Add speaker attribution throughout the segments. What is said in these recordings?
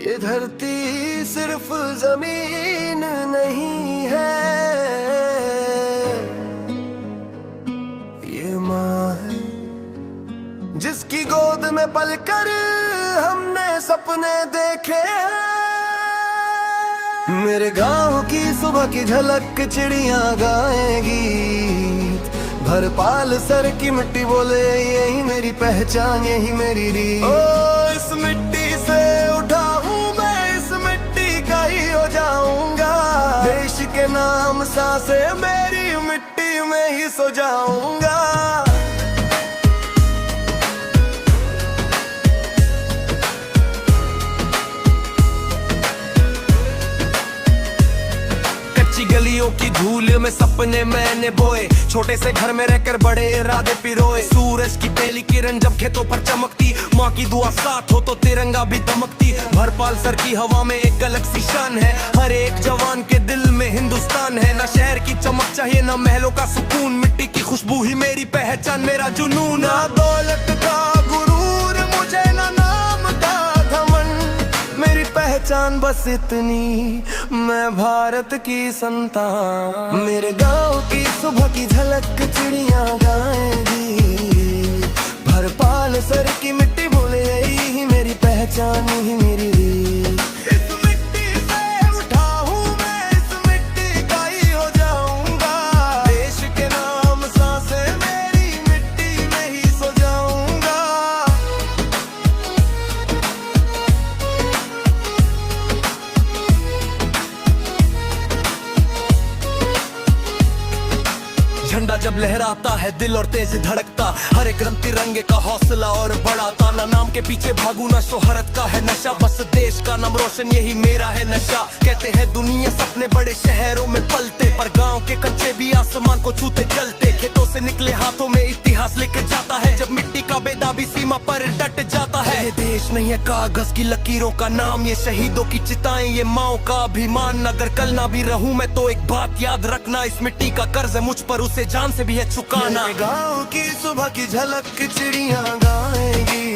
Speaker 1: ये धरती सिर्फ जमीन नहीं है, ये माँ है जिसकी गोद में पलकर हमने सपने देखे हैं। मेरे गांव की सुबह की झलक चिड़िया गाएगी, भर पाल सर की मिट्टी बोले यही मेरी पहचान, यही मेरी रीत। ओ इस मिट्टी से उठा हूँ मैं, इस मिट्टी का ही हो जाऊंगा। देश के नाम सांसे मेरी मिट्टी में ही सो जाऊंगा। गलियों की धूल में सपने मैंने बोए, छोटे से घर में रहकर बड़े इरादे पिरोए। सूरज की पहली किरण जब खेतों पर चमकती, माँ की दुआ साथ हो तो तिरंगा भी दमकती। भरपाल सर की हवा में एक अलग सी शान है, हर एक जवान के दिल में हिंदुस्तान है। ना शहर की चमक चाहिए ना महलों का सुकून, मिट्टी की खुशबू ही मेरी पहचान, मेरा जुनून। ना दौलत का गुरूर मुझे, ना नाम का घमंड, मेरी पहचान बस इतनी, मैं भारत की संतान। मेरे गांव की सुबह की झलक चिड़िया गाएंगी, भर पाल सर की मिट्टी बोले यही मेरी पहचान, यही मेरी रीत। इस मिट्टी से उठा हूँ मैं, इस मिट्टी का ही हो जाऊंगा। देश के नाम सांसे मेरी मिट्टी में ही सो जाऊंगा। झंडा जब लहराता है दिल और तेज धड़कता, हर एक रंग तिरंगे का हौसला और बढ़ाता। ना नाम के पीछे भागू ना शोहरत का है नशा, बस देश का नाम रोशन यही मेरा है नशा। कहते हैं दुनिया सपने बड़े शहरों में पलते, पर गांव के कच्चे भी आसमान को छूते चलते। खेतों से निकले हाथों में इतिहास लेकर जाता है, जब मिट्टी का बेदा भी सीमा पर डट जाता है। ये देश नहीं है कागज की लकीरों का नाम, ये शहीदों की चिताएं, ये माओ का अभिमान। अगर कल ना भी रहूं मैं तो एक बात याद रखना, इस मिट्टी का कर्ज है मुझ पर, उसे जान से भी है चुकाना। गांव की सुबह की झलक चिड़िया गाएंगी,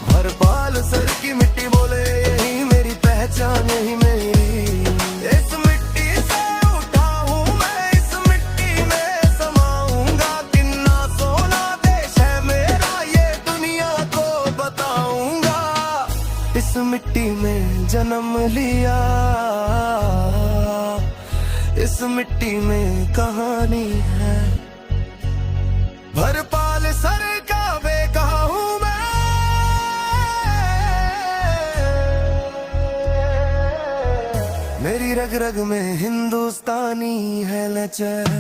Speaker 1: भर पाल सर की मिट्टी बोले यही मेरी पहचान, यही मेरी। इस मिट्टी से उठा हूँ मैं, इस मिट्टी में समाऊंगा। कितना सोना देश है मेरा, ये दुनिया को बताऊंगा। इस मिट्टी में जन्म लिया, इस मिट्टी में कहानी है। भरपाल सर का बेटा हूँ मैं, मेरी रग रग में हिंदुस्तानी है लचर।